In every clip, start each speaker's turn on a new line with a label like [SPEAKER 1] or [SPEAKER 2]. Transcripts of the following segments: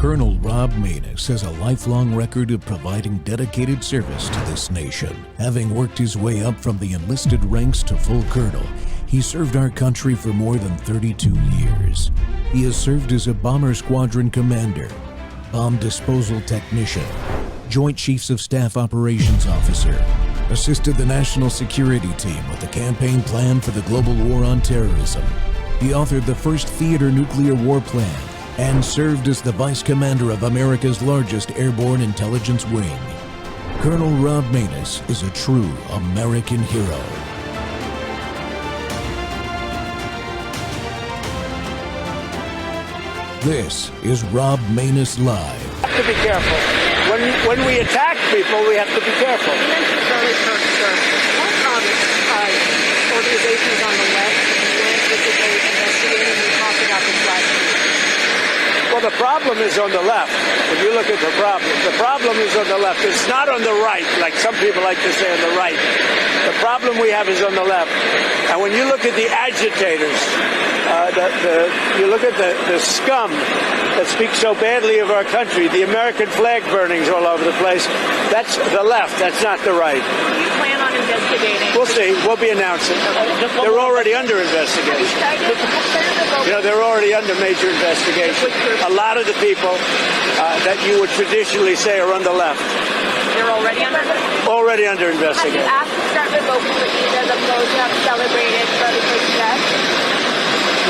[SPEAKER 1] Colonel Rob Maness has a lifelong record of providing dedicated service to this nation. Having worked his way up from the enlisted ranks to full colonel, he served our country for more than 32 years. He has served as a bomber squadron commander, bomb disposal technician, Joint Chiefs of Staff Operations Officer, assisted the National Security Team with the campaign plan for the global war on terrorism. He authored the first theater nuclear war plan and served as the Vice Commander of America's largest airborne intelligence wing. Colonel Rob Maness is a true American hero. This is Rob Maness Live.
[SPEAKER 2] We have to be careful. When we attack people, we have to be careful.
[SPEAKER 3] You mentioned Charlie Kirk, sir. What organizations on the left went physically investigating and talked about this last week?
[SPEAKER 2] Well, the problem is on the left. If you look at the problem is on the left. It's not on the right, like some people like to say on the right. The problem we have is on the left. And when you look at the agitators, you look at the scum that speaks so badly of our country, the American flag burnings all over the place, that's the left, that's not the right.
[SPEAKER 3] Do you plan on investigating?
[SPEAKER 2] We'll see. We'll be announcing. They're already under investigation. They're already under major investigation. A lot of the people that you would traditionally say are on the left.
[SPEAKER 3] They're already under investigation?
[SPEAKER 2] Already under investigation.
[SPEAKER 3] Have you asked to start revoking the visas of those who have celebrated Charlie Kirk's death?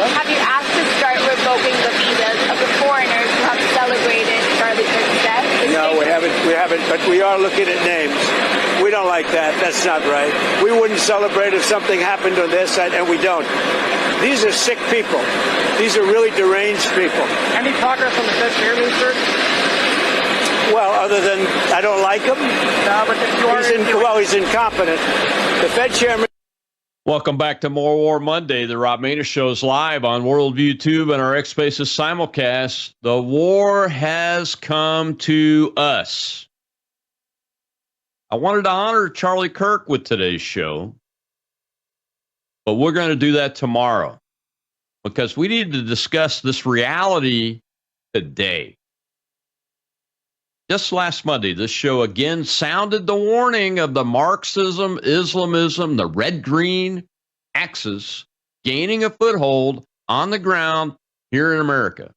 [SPEAKER 3] Have you asked to start revoking the visas of the foreigners who have celebrated Charlie Kirk's death?
[SPEAKER 2] No, we haven't, but we are looking at names. We don't like that. That's not right. We wouldn't celebrate if something happened on their side, and we don't. These are sick people. These are really deranged people.
[SPEAKER 3] Any progress on the Fed chairman, sir?
[SPEAKER 2] Well, other than I don't like him.
[SPEAKER 3] No, but
[SPEAKER 2] he's incompetent. The Fed chairman.
[SPEAKER 4] Welcome back to More War Monday. The Rob Maness Show is live on Worldview Tube and our X Spaces simulcast. The war has come to us. I wanted to honor Charlie Kirk with today's show, but we're going to do that tomorrow because we need to discuss this reality today. Just last Monday, this show again sounded the warning of the Marxism, Islamism, the red-green axis gaining a foothold on the ground here in America.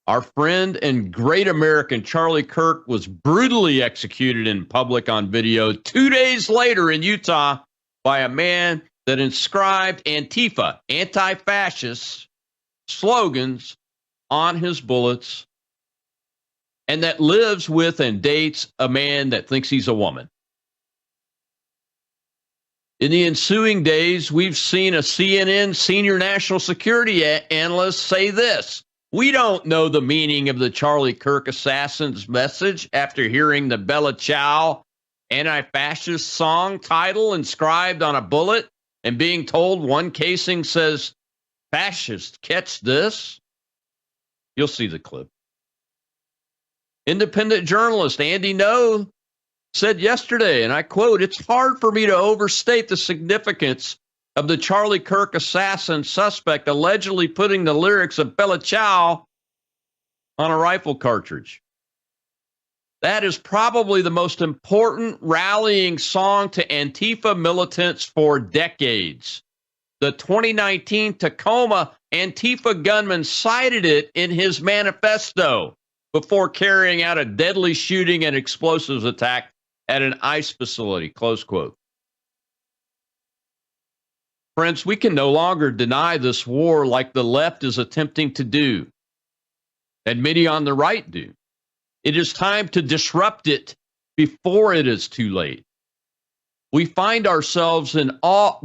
[SPEAKER 4] Our friend and great American Charlie Kirk was brutally executed in public on video 2 days later in Utah by a man that inscribed Antifa, anti-fascist slogans on his bullets, and that lives with and dates a man that thinks he's a woman. In the ensuing days, we've seen a CNN senior national security analyst say this: we don't know the meaning of the Charlie Kirk assassin's message after hearing the Bella Ciao anti-fascist song title inscribed on a bullet and being told one casing says, "Fascist, catch this." You'll see the clip. Independent journalist Andy No said yesterday, and I quote, "It's hard for me to overstate the significance of the Charlie Kirk assassin suspect allegedly putting the lyrics of Bella Ciao on a rifle cartridge. That is probably the most important rallying song to Antifa militants for decades. The 2019 Tacoma Antifa gunman cited it in his manifesto before carrying out a deadly shooting and explosives attack at an ICE facility," close quote. Friends, we can no longer deny this war like the left is attempting to do, and many on the right do. It is time to disrupt it before it is too late. Before we find ourselves in all-out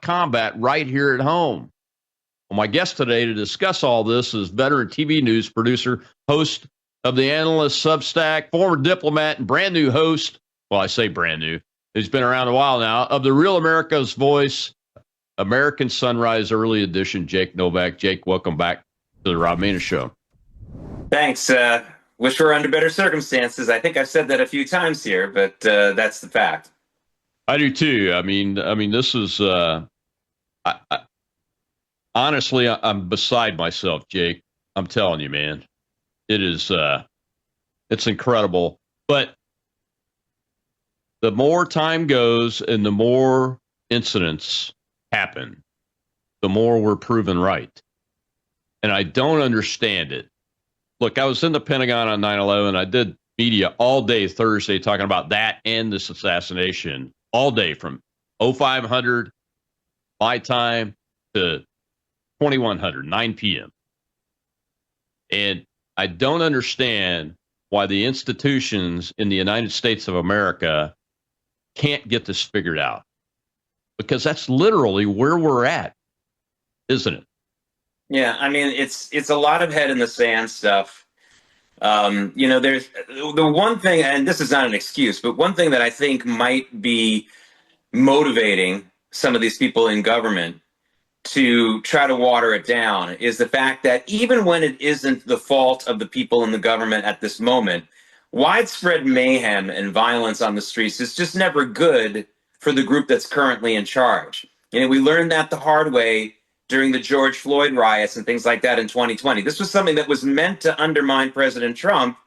[SPEAKER 4] combat right here at home. Well, my guest today to discuss all this is veteran TV news producer, host of the Analyst Substack, former diplomat, and brand new host. Well, I say brand new. He's been around a while now, of the Real America's Voice, American Sunrise Early Edition, Jake Novak. Jake, welcome back to the Rob Maness Show.
[SPEAKER 5] Thanks. Wish we were under better circumstances. I think I've said that a few times here, but that's the fact.
[SPEAKER 4] I do too. I mean, this is honestly, I'm beside myself, Jake. I'm telling you, man, it is. It's incredible. But the more time goes and the more incidents happen, the more we're proven right. And I don't understand it. Look, I was in the Pentagon on 9/11. I did media all day Thursday talking about that and this assassination all day from 0500 my time to 2100, 9 p.m. And I don't understand why the institutions in the United States of America can't get this figured out. Because that's literally where we're at, isn't it?
[SPEAKER 5] Yeah, I mean, it's a lot of head in the sand stuff. There's the one thing, and this is not an excuse, but one thing that I think might be motivating some of these people in government to try to water it down is the fact that even when it isn't the fault of the people in the government at this moment, widespread mayhem and violence on the streets is just never good for the group that's currently in charge. We learned that the hard way during the George Floyd riots and things like that in 2020. This was something that was meant to undermine President Trump,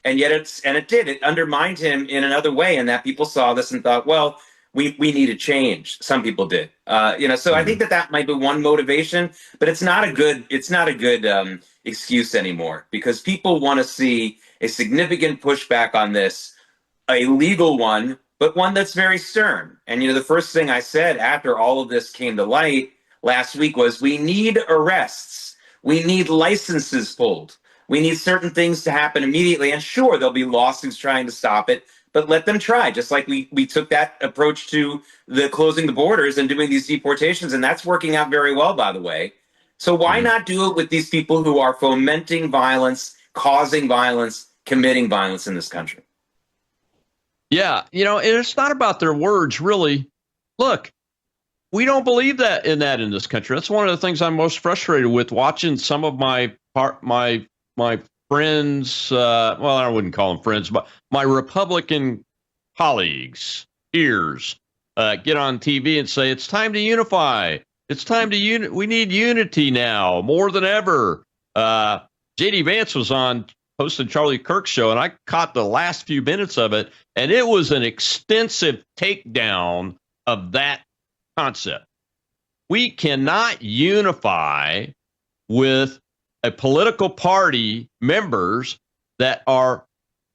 [SPEAKER 5] and yet it did. It undermined him in another way, and that people saw this and thought, well, we need a change. Some people did, So I think that might be one motivation, but it's not a good excuse anymore, because people want to see a significant pushback on this, a legal one, but one that's very stern. And the first thing I said after all of this came to light last week was, we need arrests, we need licenses pulled, we need certain things to happen immediately. And sure, there'll be lawsuits trying to stop it, but let them try, just like we took that approach to the closing the borders and doing these deportations, and that's working out very well, by the way. So why not do it with these people who are fomenting violence, causing violence, committing violence in this country?
[SPEAKER 4] Yeah, it's not about their words, really. Look, we don't believe that in this country. That's one of the things I'm most frustrated with, watching some of my friends, well, I wouldn't call them friends, but my Republican colleagues, peers, get on TV and say, it's time to unify. It's time to we need unity now more than ever. J.D. Vance was on, hosted Charlie Kirk's show, and I caught the last few minutes of it, and it was an extensive takedown of that concept. We cannot unify with a political party members that are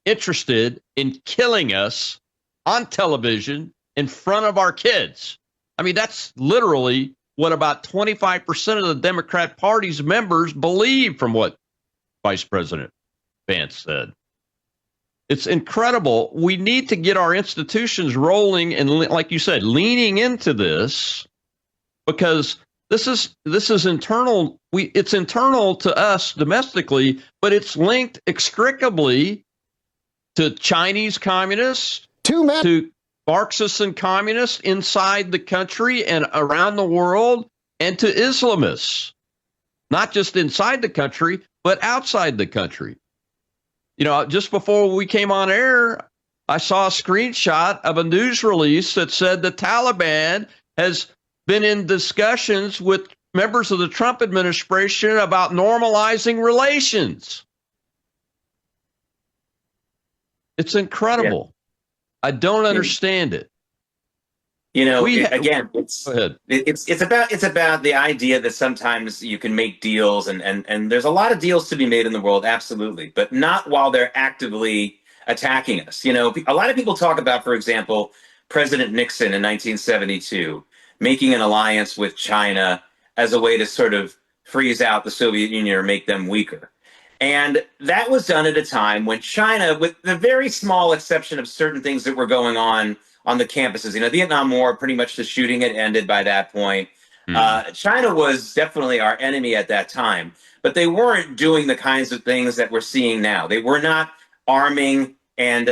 [SPEAKER 4] interested in killing us on television in front of our kids. I mean, that's literally what about 25% of the Democrat Party's members believe, from what Vice President Vance said. It's incredible. We need to get our institutions rolling and, like you said, leaning into this, because this is internal. It's internal to us domestically, but it's linked inextricably to Chinese communists, to Marxists and communists inside the country and around the world, and to Islamists, not just inside the country, but outside the country. Just before we came on air, I saw a screenshot of a news release that said the Taliban has been in discussions with members of the Trump administration about normalizing relations. It's incredible. Yeah. I don't understand it.
[SPEAKER 5] It's about the idea that sometimes you can make deals, and there's a lot of deals to be made in the world, absolutely, but not while they're actively attacking us. A lot of people talk about, for example, President Nixon in 1972 making an alliance with China as a way to sort of freeze out the Soviet Union or make them weaker. And that was done at a time when China, with the very small exception of certain things that were going on the campuses, the Vietnam War, pretty much the shooting had ended by that point. China was definitely our enemy at that time, but they weren't doing the kinds of things that we're seeing now. They were not arming and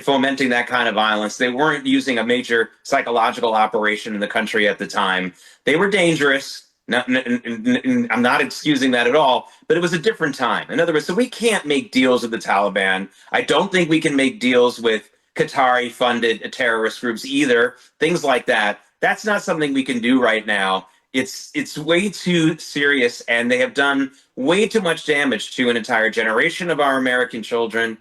[SPEAKER 5] fomenting that kind of violence. They weren't using a major psychological operation in the country at the time. They were dangerous. I'm not excusing that at all, but it was a different time. In other words, so we can't make deals with the Taliban. I don't think we can make deals with Qatari-funded terrorist groups either. Things like that. That's not something we can do right now It's way too serious, and they have done way too much damage to an entire generation of our American children.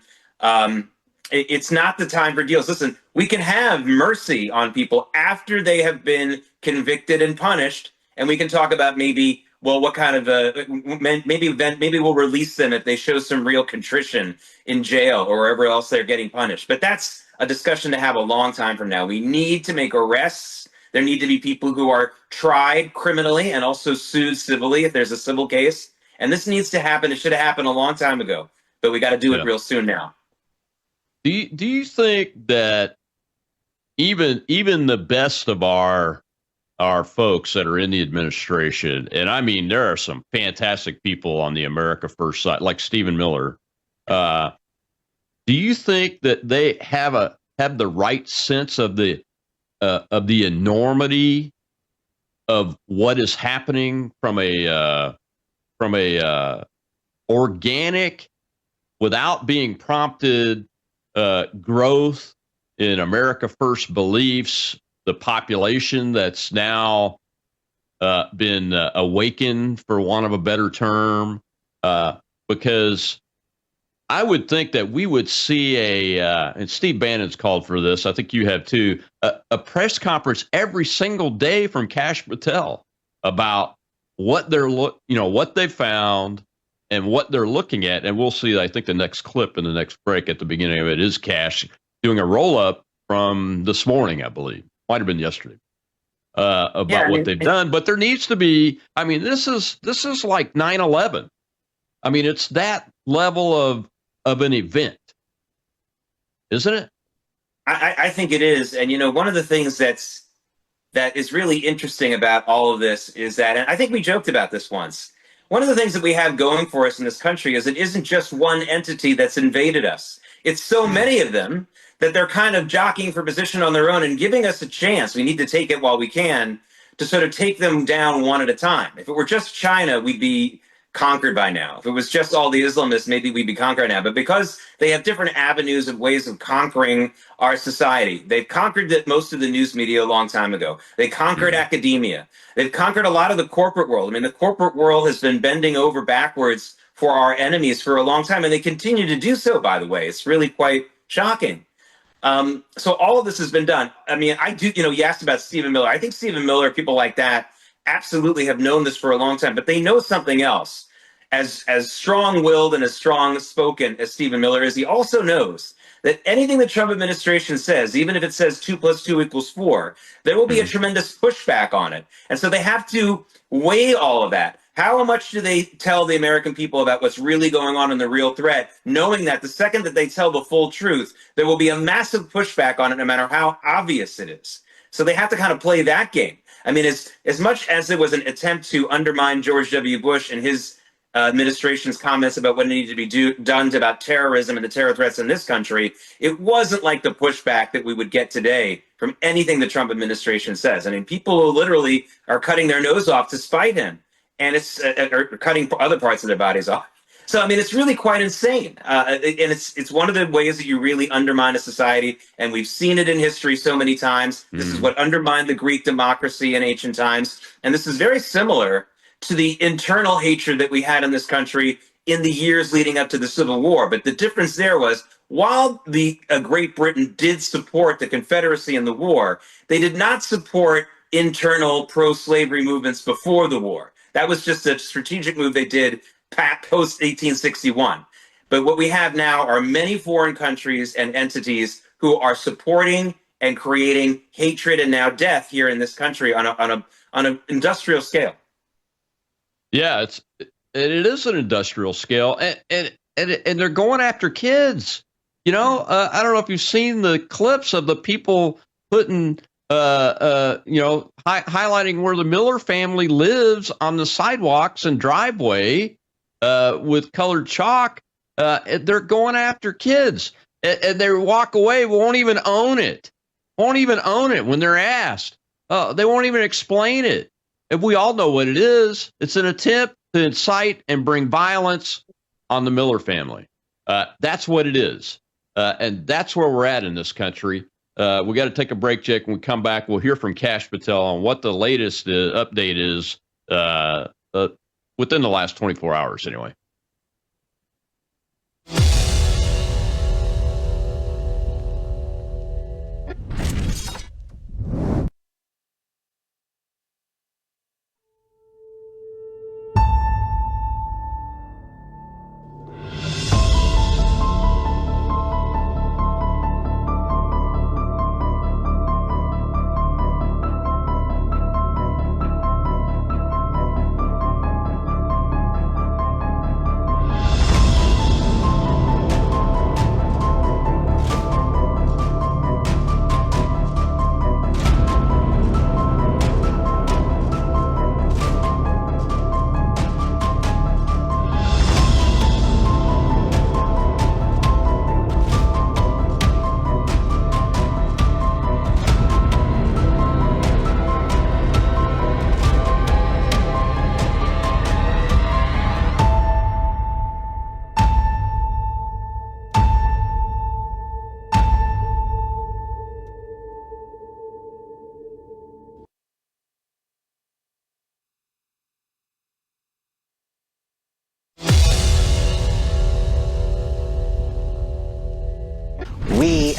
[SPEAKER 5] It's not the time for deals. Listen, we can have mercy on people after they have been convicted and punished, and we can talk about maybe, well, what kind of maybe we'll release them if they show some real contrition in jail or wherever else they're getting punished. But that's a discussion to have a long time from now. We need to make arrests. There need to be people who are tried criminally and also sued civilly if there's a civil case. And this needs to happen. It should have happened a long time ago, but we got to do it real soon now.
[SPEAKER 4] Do you think that even the best of our folks that are in the administration, and I mean there are some fantastic people on the America First side, like Stephen Miller, do you think that they have the right sense of the enormity of what is happening from a organic, without being prompted, growth in America First beliefs, the population that's now been awakened, for want of a better term, because I would think that we would see and Steve Bannon's called for this, I think you have too, a press conference every single day from Kash Patel about what what they found and what they're looking at. And we'll see, I think the next clip in the next break at the beginning of it is Kash doing a roll-up from this morning, I believe. Might have been yesterday. About what they've done. But there needs to be, I mean, this is like 9/11. I mean, it's that level of an event, isn't it?
[SPEAKER 5] I think it is. And, one of the things that is really interesting about all of this is that, and I think we joked about this once, one of the things that we have going for us in this country is it isn't just one entity that's invaded us. It's so many of them that they're kind of jockeying for position on their own and giving us a chance. We need to take it while we can to sort of take them down one at a time. If it were just China, we'd be conquered by now. If it was just all the Islamists, maybe we'd be conquered now. But because they have different avenues of ways of conquering our society, they've conquered most of the news media a long time ago. They conquered academia. They've conquered a lot of the corporate world. I mean, the corporate world has been bending over backwards for our enemies for a long time, and they continue to do so, by the way. It's really quite shocking. So all of this has been done. I mean, you asked about Stephen Miller. I think Stephen Miller, people like that, absolutely have known this for a long time, but they know something else. As strong-willed and as strong-spoken as Stephen Miller is, he also knows that anything the Trump administration says, even if it says 2 + 2 = 4, there will be a tremendous pushback on it. And so they have to weigh all of that. How much do they tell the American people about what's really going on and the real threat, knowing that the second that they tell the full truth, there will be a massive pushback on it, no matter how obvious it is. So they have to kind of play that game. I mean, as much as it was an attempt to undermine George W. Bush and his administration's comments about what needed to be done about terrorism and the terror threats in this country, it wasn't like the pushback that we would get today from anything the Trump administration says. I mean, people literally are cutting their nose off to spite him, and or cutting other parts of their bodies off. So, I mean, it's really quite insane. And it's one of the ways that you really undermine a society. And we've seen it in history so many times. This is what undermined the Greek democracy in ancient times. And this is very similar to the internal hatred that we had in this country in the years leading up to the Civil War. But the difference there was, while Great Britain did support the Confederacy in the war, they did not support internal pro-slavery movements before the war. That was just a strategic move they did post 1861. But what we have now are many foreign countries and entities who are supporting and creating hatred and now death here in this country on an industrial scale.
[SPEAKER 4] Yeah, it is an industrial scale, and they're going after kids. I don't know if you've seen the clips of the people putting highlighting where the Miller family lives on the sidewalks and driveway with colored chalk. They're going after kids, and they walk away, won't even own it when they're asked. They won't even explain it. And we all know what it is. It's an attempt to incite and bring violence on the Miller family. That's what it is. And that's where we're at in this country. We got to take a break, Jake. When we come back, we'll hear from Kash Patel on what the latest update is within the last 24 hours, anyway.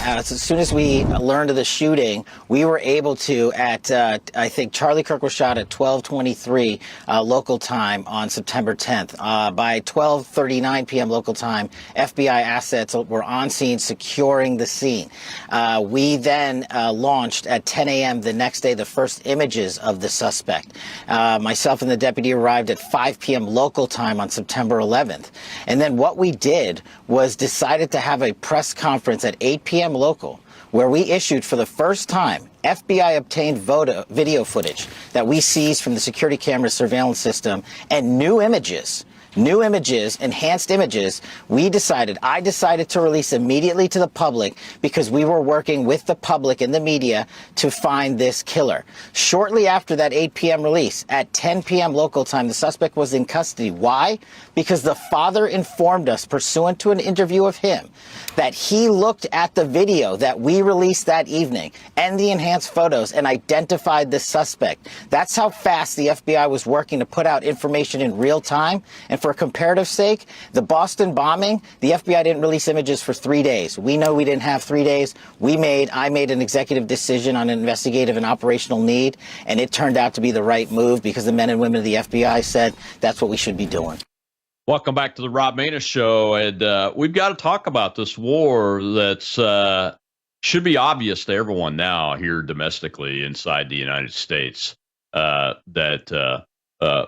[SPEAKER 6] As soon as we learned of the shooting, we were able to, I think Charlie Kirk was shot at 12:23 local time on September 10th. By 12:39 p.m. local time, FBI assets were on scene securing the scene. We then launched at 10 a.m. the next day the first images of the suspect. Myself and the deputy arrived at 5 p.m. local time on September 11th. And then what we did was decided to have a press conference at 8 p.m. local, where we issued for the first time FBI obtained video footage that we seized from the security camera surveillance system and new images, enhanced images. I decided to release immediately to the public because we were working with the public and the media to find this killer. Shortly after that 8 p.m. release, at 10 p.m. local time, the suspect was in custody. Why? Because the father informed us, pursuant to an interview of him, that he looked at the video that we released that evening and the enhanced photos and identified the suspect. That's how fast the FBI was working to put out information in real time. And for comparative sake, the Boston bombing, the FBI didn't release images for 3 days. We know we didn't have 3 days. I made an executive decision on an investigative and operational need, and it turned out to be the right move because the men and women of the FBI said that's what we should be doing.
[SPEAKER 4] Welcome back to the Rob Maness Show, and we've got to talk about this war that's should be obvious to everyone now here domestically inside the United States, that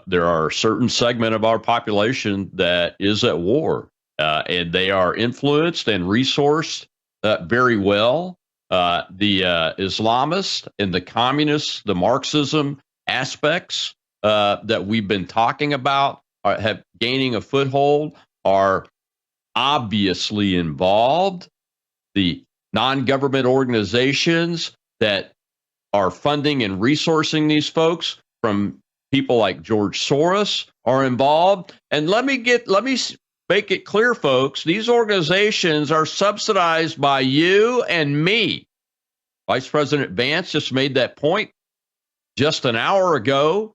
[SPEAKER 4] there are a certain segment of our population that is at war, and they are influenced and resourced very well. The Islamists and the communists, the Marxism aspects that we've been talking about have gaining a foothold, are obviously involved. The non-government organizations that are funding and resourcing these folks, from people like George Soros, are involved. And let me make it clear, folks, these organizations are subsidized by you and me. Vice President Vance just made that point just an hour ago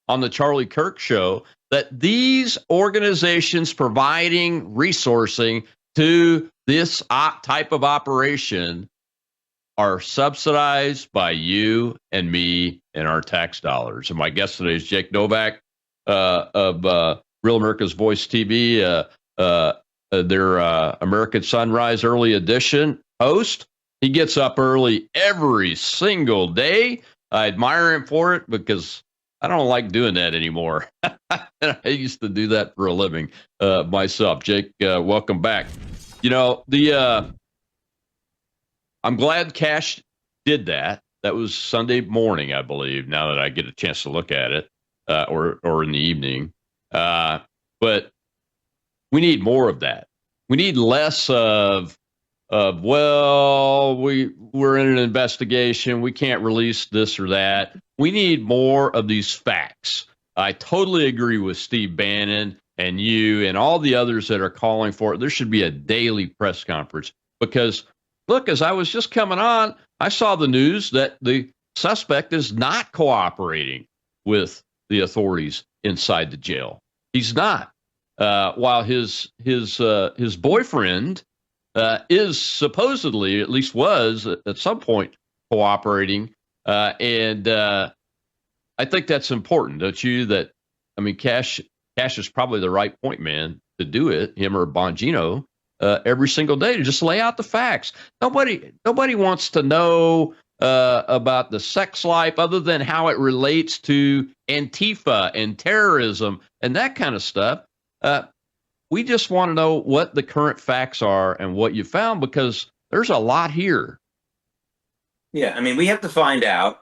[SPEAKER 4] on the Charlie Kirk Show, that these organizations providing resourcing to this type of operation are subsidized by you and me and our tax dollars. And my guest today is Jake Novak of Real America's Voice TV, their American Sunrise Early Edition host. He gets up early every single day. I admire him for it because I don't like doing that anymore. I used to do that for a living myself. Jake, welcome back. You know, I'm glad Kash did that. That was Sunday morning, I believe, now that I get a chance to look at it, or in the evening. But we need more of that. We need less of well, we're in an investigation, we can't release this or that. We need more of these facts. I totally agree with Steve Bannon and you and all the others that are calling for it. There should be a daily press conference because, look, as I was just coming on, I saw the news that the suspect is not cooperating with the authorities inside the jail. He's not. While his boyfriend is supposedly, at least was at some point, cooperating. And I think that's important, don't you? That, I mean, Cash is probably the right point man to do it, him or Bongino, every single day, to just lay out the facts. Nobody wants to know about the sex life other than how it relates to Antifa and terrorism and that kind of stuff. We just want to know what the current facts are and what you found, because there's a lot here.
[SPEAKER 5] Yeah, I mean, we have to find out,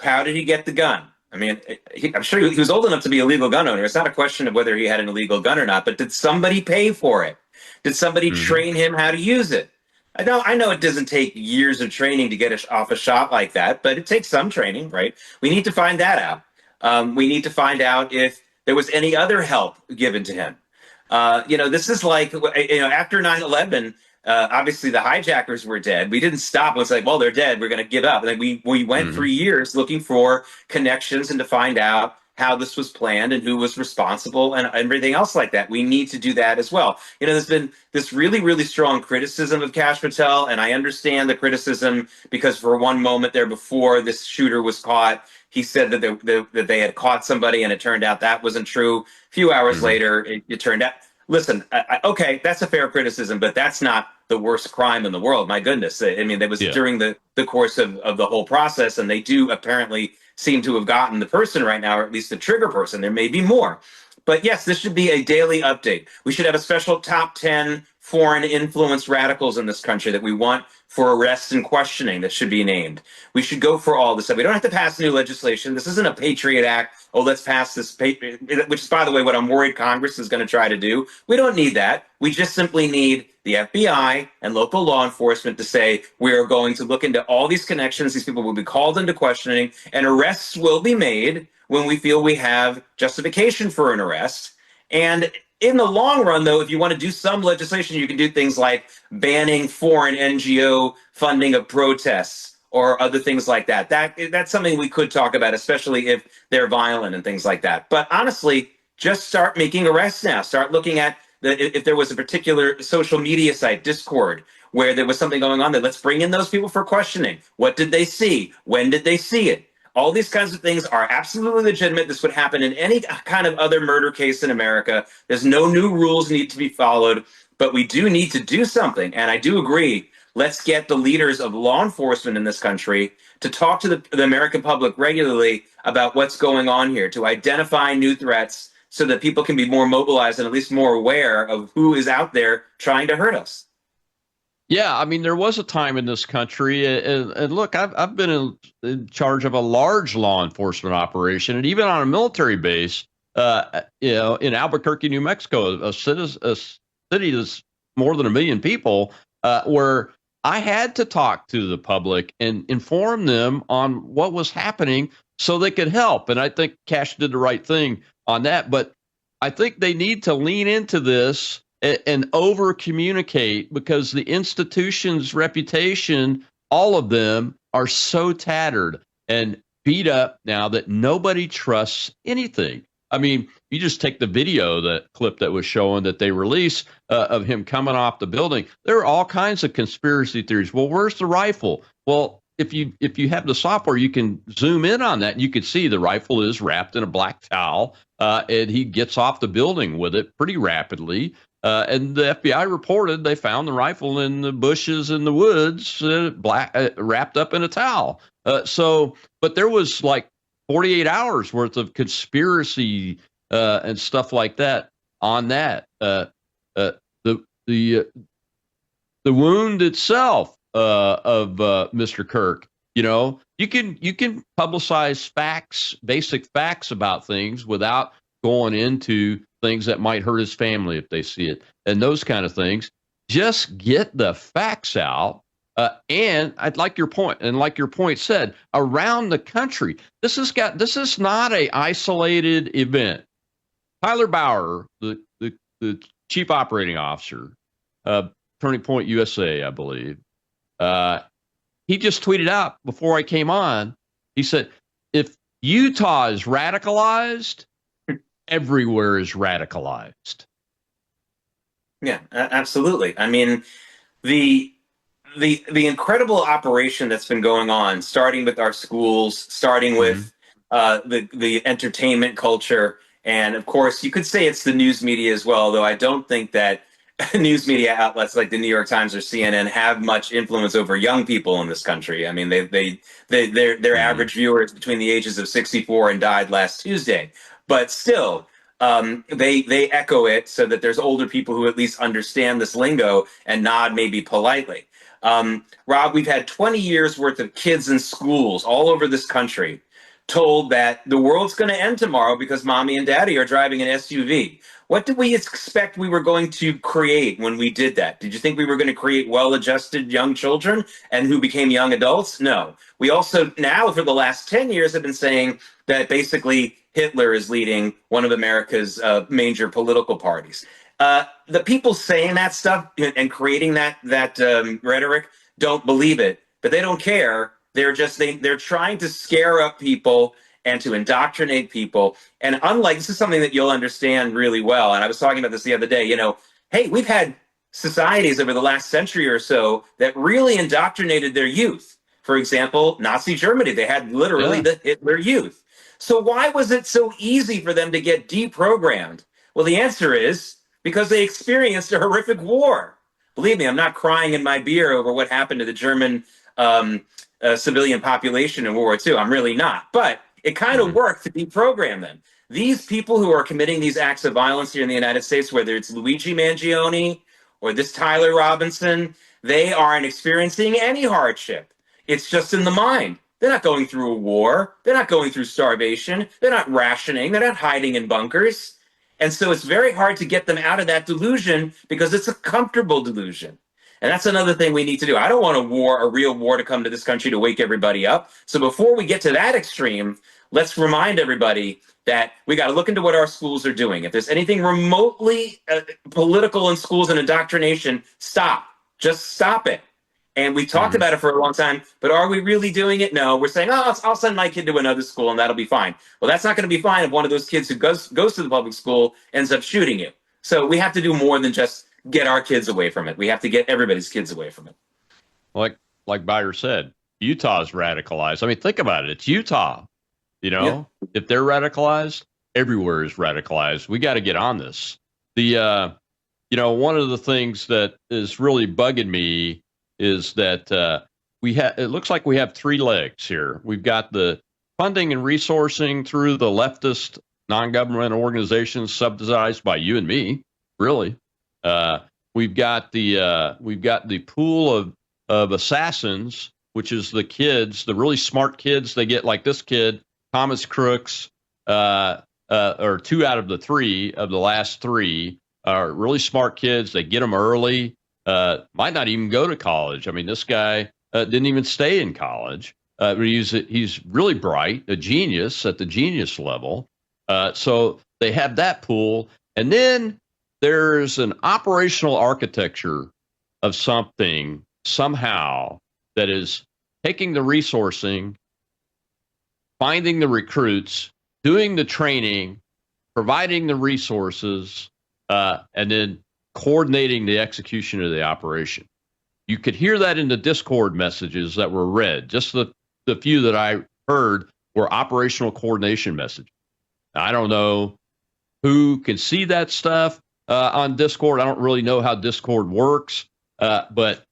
[SPEAKER 5] how did he get the gun? I mean, I'm sure he was old enough to be a legal gun owner. It's not a question of whether he had an illegal gun or not, but did somebody pay for it? Did somebody train him how to use it? I know it doesn't take years of training to get off a shot like that, but it takes some training, right? We need to find that out. We need to find out if there was any other help given to him. This is like, after 9/11, obviously the hijackers were dead. We didn't stop. It was like, well, they're dead. We're going to give up. Like we went for years looking for connections and to find out how this was planned and who was responsible and everything else like that. We need to do that as well. There's been this really, really strong criticism of Kash Patel, and I understand the criticism because for one moment there before this shooter was caught, he said that they had caught somebody, and it turned out that wasn't true. A few hours later, it turned out. Listen, okay, that's a fair criticism, but that's not the worst crime in the world. My goodness. I mean, that was during the course of the whole process, and they do apparently seem to have gotten the person right now, or at least the trigger person. There may be more. But yes, this should be a daily update. We should have a special top 10 foreign influence radicals in this country that we want for arrest and questioning that should be named. We should go for all this stuff. We don't have to pass new legislation. This isn't a Patriot Act. Oh, let's pass this, which is, by the way, what I'm worried Congress is going to try to do. We don't need that. We just simply need the FBI and local law enforcement to say, we are going to look into all these connections. These people will be called into questioning, and arrests will be made when we feel we have justification for an arrest. And in the long run, though, if you want to do some legislation, you can do things like banning foreign NGO funding of protests or other things like that. That's something we could talk about, especially if they're violent and things like that. But honestly, just start making arrests now. Start looking at if there was a particular social media site, Discord, where there was something going on there. Let's bring in those people for questioning. What did they see? When did they see it? All these kinds of things are absolutely legitimate. This would happen in any kind of other murder case in America. There's no new rules need to be followed, but we do need to do something. And I do agree. Let's get the leaders of law enforcement in this country to talk to the American public regularly about what's going on here, to identify new threats so that people can be more mobilized and at least more aware of who is out there trying to hurt us.
[SPEAKER 4] Yeah, I mean, there was a time in this country, and look, I've been in charge of a large law enforcement operation, and even on a military base, in Albuquerque, New Mexico, a city that's more than 1 million people, where I had to talk to the public and inform them on what was happening so they could help. And I think Cash did the right thing on that, but I think they need to lean into this and over communicate, because the institution's reputation, all of them, are so tattered and beat up now that nobody trusts anything. I mean, you just take the video, that clip that was showing that they released of him coming off the building. There are all kinds of conspiracy theories. Well, where's the rifle? Well, if you have the software, you can zoom in on that, and you can see the rifle is wrapped in a black towel, and he gets off the building with it pretty rapidly. And the FBI reported they found the rifle in the bushes in the woods, wrapped up in a towel. But there was like 48 hours worth of conspiracy and stuff like that on that. The wound itself of Mr. Kirk, you can publicize facts, basic facts about things without going into things that might hurt his family if they see it, and those kind of things. Just get the facts out. And I'd like your point, and like your point said, around the country, this is not a isolated event. Tyler Bauer, the chief operating officer, Turning Point USA, I believe, he just tweeted out before I came on. He said, if Utah is radicalized, everywhere is radicalized.
[SPEAKER 5] Yeah, absolutely. I mean, the the incredible operation that's been going on, starting with our schools, starting with the entertainment culture, and of course, you could say it's the news media as well. Though I don't think that news media outlets like the New York Times or CNN have much influence over young people in this country. I mean, their average viewer is between the ages of 64 and died last Tuesday, but still. They echo it so that there's older people who at least understand this lingo and nod maybe politely. Rob, we've had 20 years worth of kids in schools all over this country told that the world's going to end tomorrow because mommy and daddy are driving an SUV. What did we expect we were going to create when we did that? Did you think we were going to create well-adjusted young children and who became young adults? No. We also now, for the last 10 years, have been saying that basically Hitler is leading one of America's major political parties. The people saying that stuff and creating that rhetoric don't believe it, but they don't care. They're trying to scare up people and to indoctrinate people. And unlike, this is something that you'll understand really well. And I was talking about this the other day. Hey, we've had societies over the last century or so that really indoctrinated their youth. For example, Nazi Germany, they had literally the Hitler Youth. So why was it so easy for them to get deprogrammed? Well, the answer is because they experienced a horrific war. Believe me, I'm not crying in my beer over what happened to the German civilian population in World War II. I'm really not. But it kind of worked to deprogram them. These people who are committing these acts of violence here in the United States, whether it's Luigi Mangione or this Tyler Robinson, they aren't experiencing any hardship. It's just in the mind. They're not going through a war. They're not going through starvation. They're not rationing. They're not hiding in bunkers. And so it's very hard to get them out of that delusion because it's a comfortable delusion. And that's another thing we need to do. I don't want a real war to come to this country to wake everybody up. So before we get to that extreme, let's remind everybody that we got to look into what our schools are doing. If there's anything remotely political in schools and indoctrination, stop. Just stop it. And we talked about it for a long time, but are we really doing it? No, we're saying, I'll send my kid to another school and that'll be fine. Well, that's not going to be fine if one of those kids who goes to the public school ends up shooting you. So we have to do more than just get our kids away from it. We have to get everybody's kids away from it.
[SPEAKER 4] Like Byron said, Utah's radicalized. I mean, think about it. It's Utah. If they're radicalized, everywhere is radicalized. We got to get on this. One of the things that is really bugging me is that it looks like we have three legs here. We've got the funding and resourcing through the leftist non-governmental organizations subsidized by you and me, really. We've got the pool of assassins, which is the kids, the really smart kids. They get, like this kid, Thomas Crooks, or 2 out of the last 3 are really smart kids. They get them early. Might not even go to college. I mean, this guy didn't even stay in college. He's really bright, a genius at the genius level. So they have that pool. And then there's an operational architecture of something somehow that is taking the resourcing, finding the recruits, doing the training, providing the resources, and then coordinating the execution of the operation. You could hear that in the Discord messages that were read. Just the few that I heard were operational coordination messages. Now, I don't know who can see that stuff on Discord. I don't really know how Discord works, but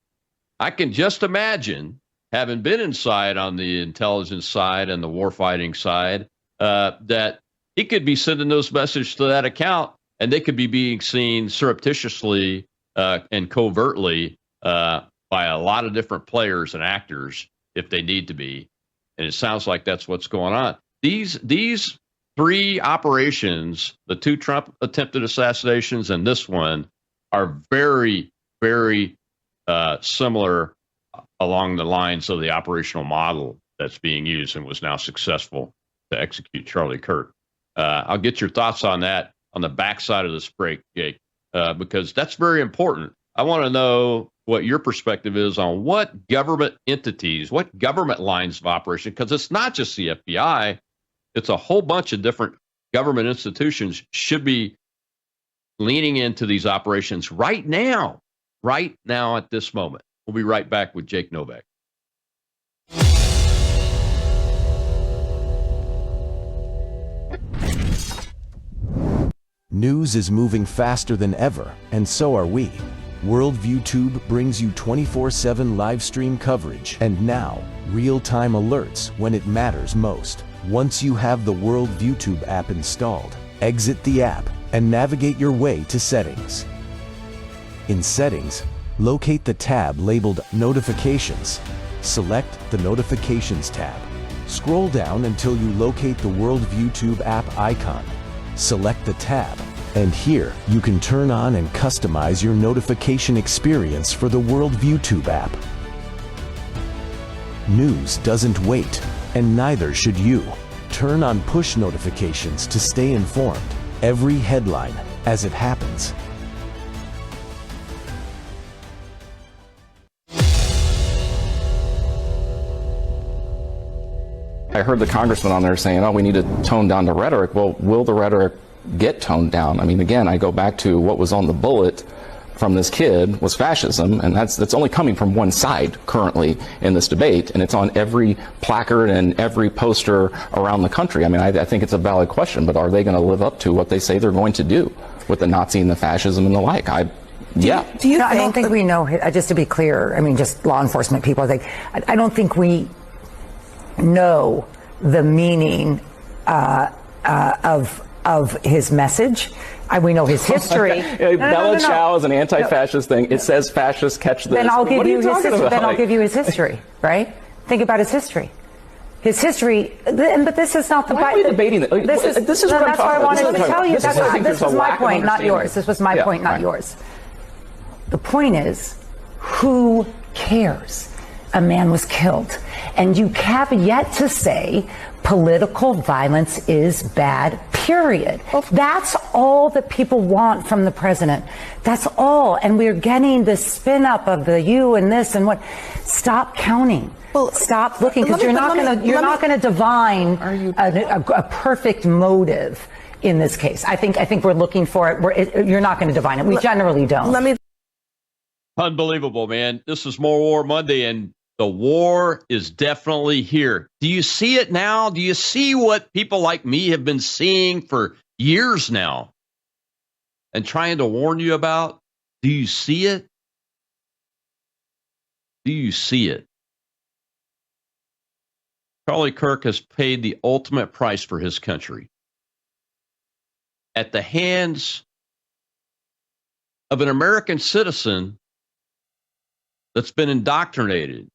[SPEAKER 4] I can just imagine, having been inside on the intelligence side and the warfighting side, that he could be sending those messages to that account, and they could be being seen surreptitiously and covertly by a lot of different players and actors if they need to be. And it sounds like that's what's going on. These 3 operations, the 2 Trump attempted assassinations and this one, are very, very similar along the lines of the operational model that's being used and was now successful to execute Charlie Kirk. I'll get your thoughts on that on the backside of this break, Jake, because that's very important. I want to know what your perspective is on what government entities, what government lines of operation, because it's not just the FBI, it's a whole bunch of different government institutions should be leaning into these operations right now at this moment. We'll be right back with Jake Novak.
[SPEAKER 7] News is moving faster than ever, and so are we. Worldview Tube brings you 24/7 live stream coverage and now real-time alerts when it matters most. Once you have the Worldview Tube app installed, exit the app and navigate your way to Settings. In Settings, locate the tab labeled Notifications. Select the Notifications tab. Scroll down until you locate the Worldview Tube app icon. Select the tab, and here you can turn on and customize your notification experience for the Worldview Tube app. News doesn't wait, and neither should you. Turn on push notifications to stay informed. Every headline as it happens.
[SPEAKER 8] I heard the congressman on there saying, oh, we need to tone down the rhetoric. Well, will the rhetoric get toned down? I mean, again, I go back to what was on the bullet from this kid was fascism, and that's only coming from one side currently in this debate, and it's on every placard and every poster around the country. I mean, I think it's a valid question, but are they going to live up to what they say they're going to do with the Nazi and the fascism and the like? Yeah.
[SPEAKER 9] Do you think, I don't think we know, just to be clear, I mean, just law enforcement people, I don't think we know the meaning of his message. We know his history.
[SPEAKER 8] Bella Ciao is an anti-fascist thing. It says fascists catch this.
[SPEAKER 9] Then I'll give you his history. Then I'll give you his history, right? Think about his history. His history, but this is not the.
[SPEAKER 8] Why are we debating that? This is what I'm
[SPEAKER 9] that's what I wanted to tell you. This was my point, not yours. This was my point, not yours. The point is, who cares? A man was killed, and you have yet to say political violence is bad, period. That's all that people want from the president. That's all. And we're getting the spin up of the you and this and what. Stop counting. Well, stop looking, because you're not going to divine a perfect motive in this case. I think we're looking for it. You're not going to divine it. We generally don't.
[SPEAKER 4] Unbelievable, man. This is More War Monday, and the war is definitely here. Do you see it now? Do you see what people like me have been seeing for years now and trying to warn you about? Do you see it? Do you see it? Charlie Kirk has paid the ultimate price for his country at the hands of an American citizen that's been indoctrinated.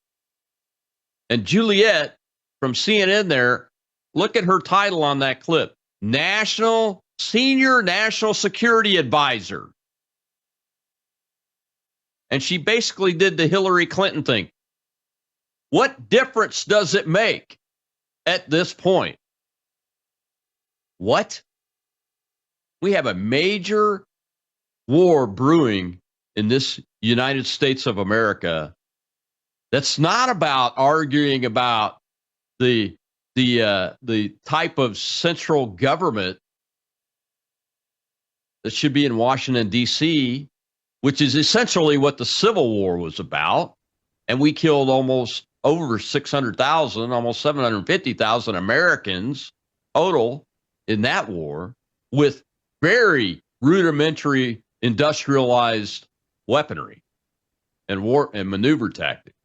[SPEAKER 4] And Juliet from CNN there, look at her title on that clip. Senior National Security Advisor. And she basically did the Hillary Clinton thing. What difference does it make at this point? What? We have a major war brewing in this United States of America that's not about arguing about the type of central government that should be in Washington, D.C., which is essentially what the Civil War was about. And we killed almost over 600,000, almost 750,000 Americans total in that war with very rudimentary industrialized weaponry and war and maneuver tactics.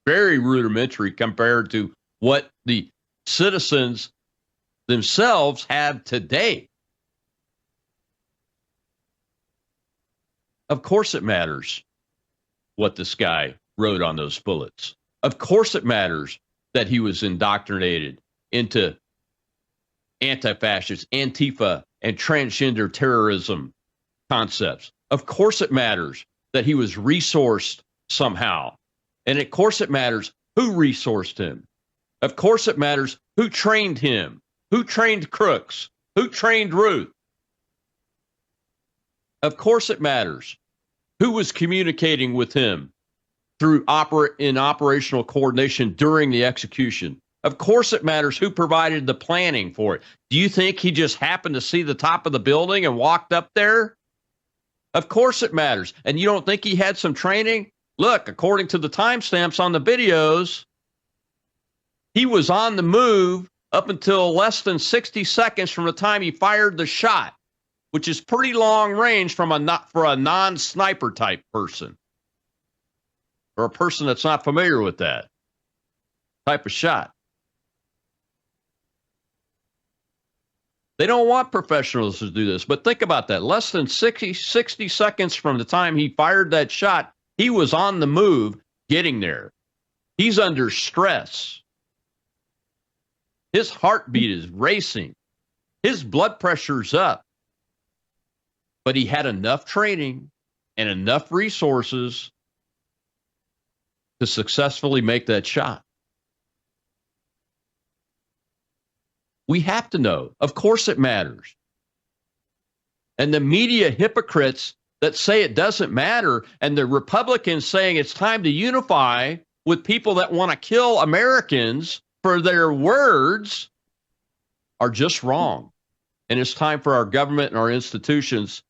[SPEAKER 4] Very rudimentary compared to what the citizens themselves have today. Of course it matters what this guy wrote on those bullets. Of course it matters that he was indoctrinated into anti-fascist, Antifa, and transgender terrorism concepts. Of course it matters that he was resourced somehow. And of course it matters who resourced him. Of course it matters who trained him, who trained Crooks, who trained Ruth. Of course it matters who was communicating with him in operational coordination during the execution. Of course it matters who provided the planning for it. Do you think he just happened to see the top of the building and walked up there? Of course it matters. And you don't think he had some training? Look, according to the timestamps on the videos, he was on the move up until less than 60 seconds from the time he fired the shot, which is pretty long range for a non-sniper type person, or a person that's not familiar with that type of shot. They don't want professionals to do this, but think about that. Less than 60 seconds from the time he fired that shot, he was on the move getting there. He's under stress. His heartbeat is racing. His blood pressure's up. But he had enough training and enough resources to successfully make that shot. We have to know. Of course it matters. And the media hypocrites that say it doesn't matter, and the Republicans saying it's time to unify with people that want to kill Americans for their words, are just wrong. And it's time for our government and our institutions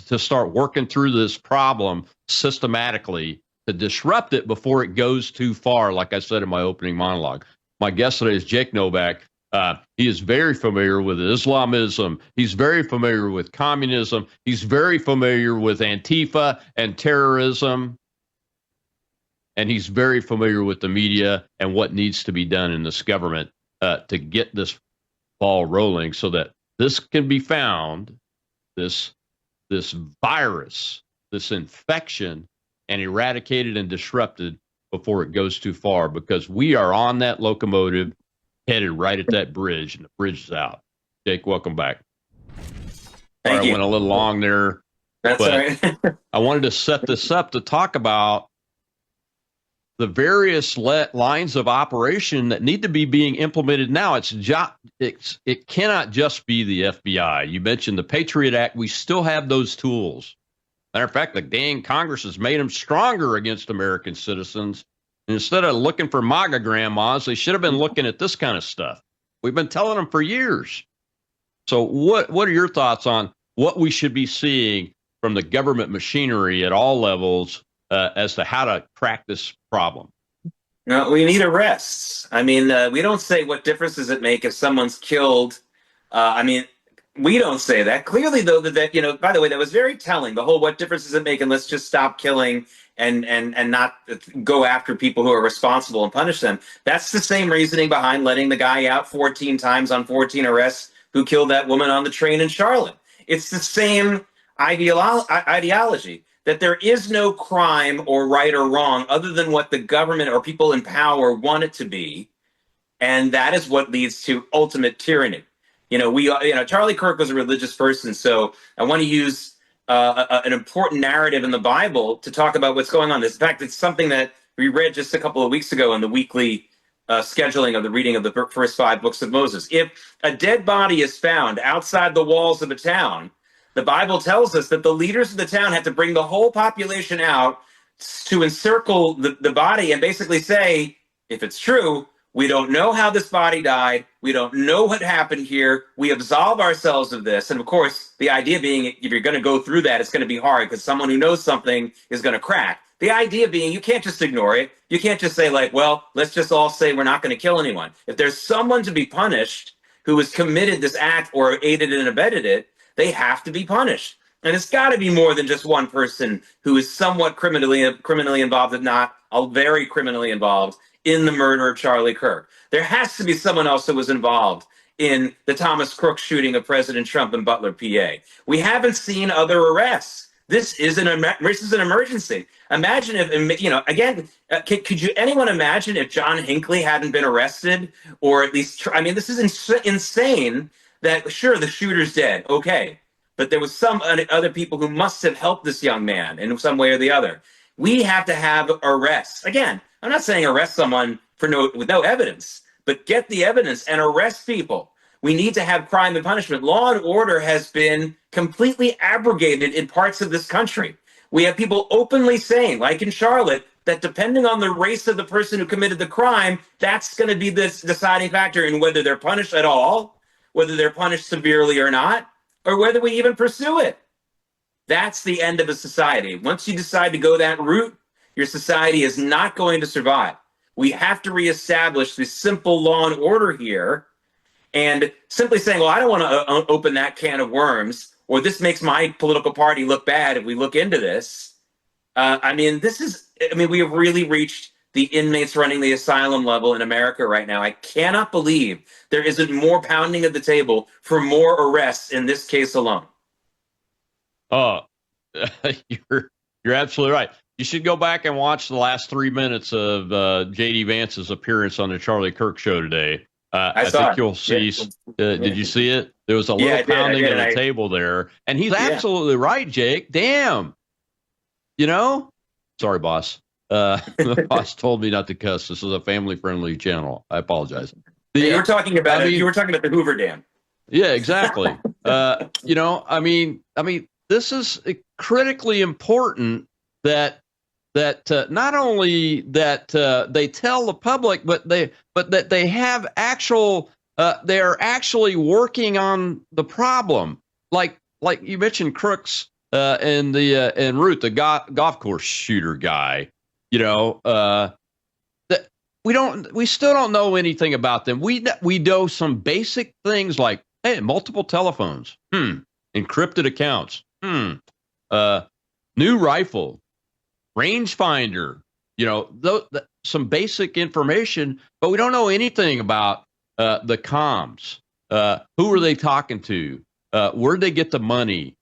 [SPEAKER 4] to start working through this problem systematically to disrupt it before it goes too far, like I said in my opening monologue. My guest today is Jake Novak. He is very familiar with Islamism. He's very familiar with communism. He's very familiar with Antifa and terrorism. And he's very familiar with the media and what needs to be done in this government to get this ball rolling so that this can be found, this virus, this infection, and eradicated and disrupted before it goes too far, because we are on that locomotive headed right at that bridge, and the bridge is out. Jake, welcome back.
[SPEAKER 5] Thank you.
[SPEAKER 4] I went a little long there.
[SPEAKER 5] That's all right.
[SPEAKER 4] I wanted to set this up to talk about the various lines of operation that need to be being implemented now. It cannot just be the FBI. You mentioned the Patriot Act. We still have those tools. Matter of fact, the dang Congress has made them stronger against American citizens. And instead of looking for MAGA grandmas, they should have been looking at this kind of stuff. We've been telling them for years. So what are your thoughts on what we should be seeing from the government machinery at all levels as to how to crack this problem?
[SPEAKER 5] No, we need arrests. I mean, we don't say what difference does it make if someone's killed. We don't say that. Clearly, though, that by the way, that was very telling. The whole "what difference does it make?" and let's just stop killing and not go after people who are responsible and punish them. That's the same reasoning behind letting the guy out 14 times on 14 arrests who killed that woman on the train in Charlotte. It's the same ideology that there is no crime or right or wrong other than what the government or people in power want it to be, and that is what leads to ultimate tyranny. Charlie Kirk was a religious person, so I want to use an important narrative in the Bible to talk about what's going on. In fact, it's something that we read just a couple of weeks ago in the weekly scheduling of the reading of the first 5 books of Moses. If a dead body is found outside the walls of a town, the Bible tells us that the leaders of the town had to bring the whole population out to encircle the body and basically say, if it's true, we don't know how this body died. We don't know what happened here. We absolve ourselves of this. And of course, the idea being, if you're going to go through that, it's going to be hard because someone who knows something is going to crack. The idea being, you can't just ignore it. You can't just say let's just all say we're not going to kill anyone. If there's someone to be punished who has committed this act or aided and abetted it, they have to be punished. And it's got to be more than just one person who is somewhat criminally involved, if not very criminally involved, in the murder of Charlie Kirk. There has to be someone else who was involved in the Thomas Crook shooting of President Trump in Butler, PA. We haven't seen other arrests. This is an emergency. Imagine if, could anyone imagine if John Hinckley hadn't been arrested, or at least, this is insane that, sure, the shooter's dead, okay, but there was some other people who must have helped this young man in some way or the other. We have to have arrests. Again, I'm not saying arrest someone with no evidence, but get the evidence and arrest people. We need to have crime and punishment. Law and order has been completely abrogated in parts of this country. We have people openly saying, like in Charlotte, that depending on the race of the person who committed the crime, that's going to be this deciding factor in whether they're punished at all, whether they're punished severely or not, or whether we even pursue it. That's the end of a society. Once you decide to go that route, your society is not going to survive. We have to reestablish this simple law and order here. And simply saying, well, I don't want to open that can of worms, or this makes my political party look bad if we look into this. We have really reached the inmates running the asylum level in America right now. I cannot believe there isn't more pounding at the table for more arrests in this case alone.
[SPEAKER 4] Oh, you're absolutely right. You should go back and watch the last 3 minutes of J.D. Vance's appearance on the Charlie Kirk show today. I think you'll see. Yeah. Did you see it? There was a little pounding at the table there, and he's absolutely right, Jake. Damn. Sorry, boss. The boss told me not to cuss. This is a family-friendly channel. I apologize.
[SPEAKER 5] You were talking about you were talking about the Hoover Dam.
[SPEAKER 4] Yeah, exactly. This is critically important that not only that they tell the public, but that they have actual they are actually working on the problem. Like you mentioned, Crooks and Root, the golf course shooter guy. That we still don't know anything about them. We know some basic things like, hey, multiple telephones, encrypted accounts, new rifle, rangefinder, some basic information, but we don't know anything about the comms. Who are they talking to? Where'd they get the money?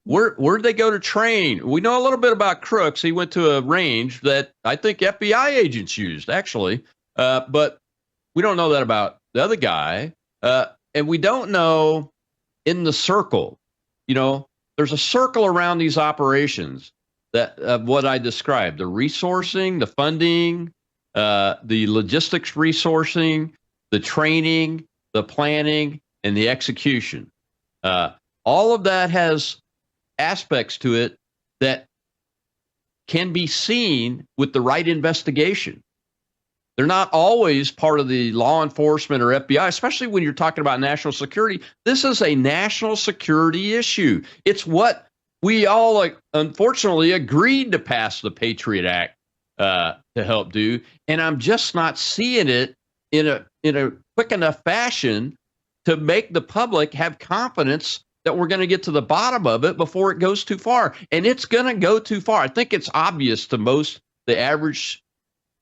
[SPEAKER 4] Where'd they go to train? We know a little bit about Crooks. He went to a range that I think FBI agents used, actually. But we don't know that about the other guy. And we don't know in the circle. There's a circle around these operations that what I described, the resourcing, the funding, the logistics resourcing, the training, the planning, and the execution. All of that has aspects to it that can be seen with the right investigation. They're not always part of the law enforcement or FBI, especially when you're talking about national security. This is a national security issue. It's what we all, unfortunately, agreed to pass the Patriot Act to help do, and I'm just not seeing it in a quick enough fashion to make the public have confidence that we're going to get to the bottom of it before it goes too far. And it's going to go too far. I think it's obvious to the average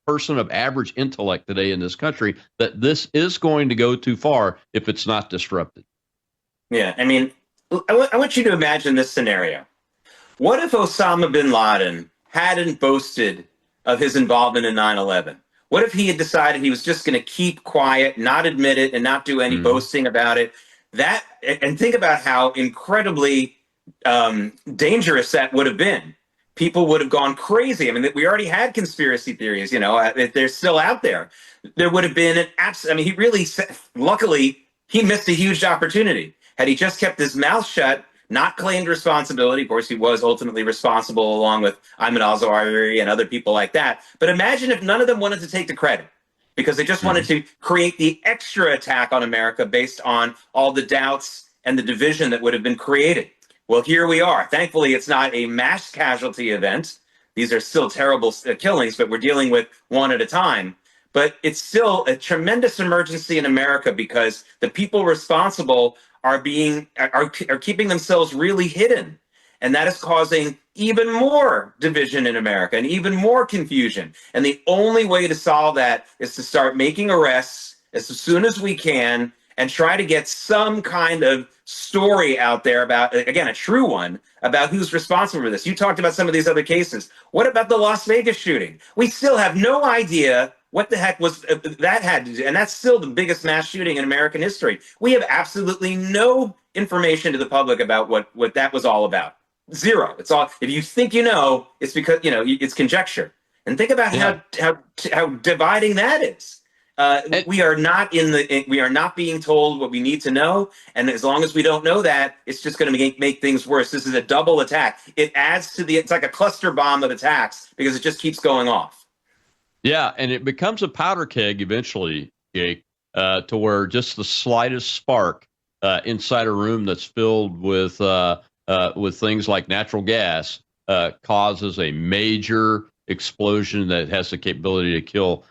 [SPEAKER 4] person of average intellect today in this country that this is going to go too far if it's not disrupted.
[SPEAKER 5] Yeah, I want you to imagine this scenario. What if Osama bin Laden hadn't boasted of his involvement in 9/11? What if he had decided he was just going to keep quiet, not admit it, and not do any boasting about it? And think about how incredibly dangerous that would have been. People would have gone crazy. We already had conspiracy theories, they're still out there. There would have been luckily, he missed a huge opportunity. Had he just kept his mouth shut, not claimed responsibility, of course, he was ultimately responsible along with Ayman al-Zawahiri and other people like that. But imagine if none of them wanted to take the credit, because they just wanted to create the extra attack on America based on all the doubts and the division that would have been created. Well, here we are. Thankfully, it's not a mass casualty event. These are still terrible killings, but we're dealing with one at a time. But it's still a tremendous emergency in America because the people responsible are keeping themselves really hidden. And that is causing even more division in America and even more confusion. And the only way to solve that is to start making arrests as soon as we can and try to get some kind of story out there about, again, a true one, about who's responsible for this. You talked about some of these other cases. What about the Las Vegas shooting? We still have no idea what the heck was that had to do. And that's still the biggest mass shooting in American history. We have absolutely no information to the public about what that was all about. Zero. It's all, if you think it's because, it's conjecture. And think about how dividing that is. We are not we are not being told what we need to know, and as long as we don't know that, it's just going to make things worse. This is a double attack. It adds to it's like a cluster bomb of attacks because it just keeps going off.
[SPEAKER 4] Yeah, and it becomes a powder keg eventually, Jake, to where just the slightest spark inside a room that's filled with things like natural gas causes a major explosion that has the capability to kill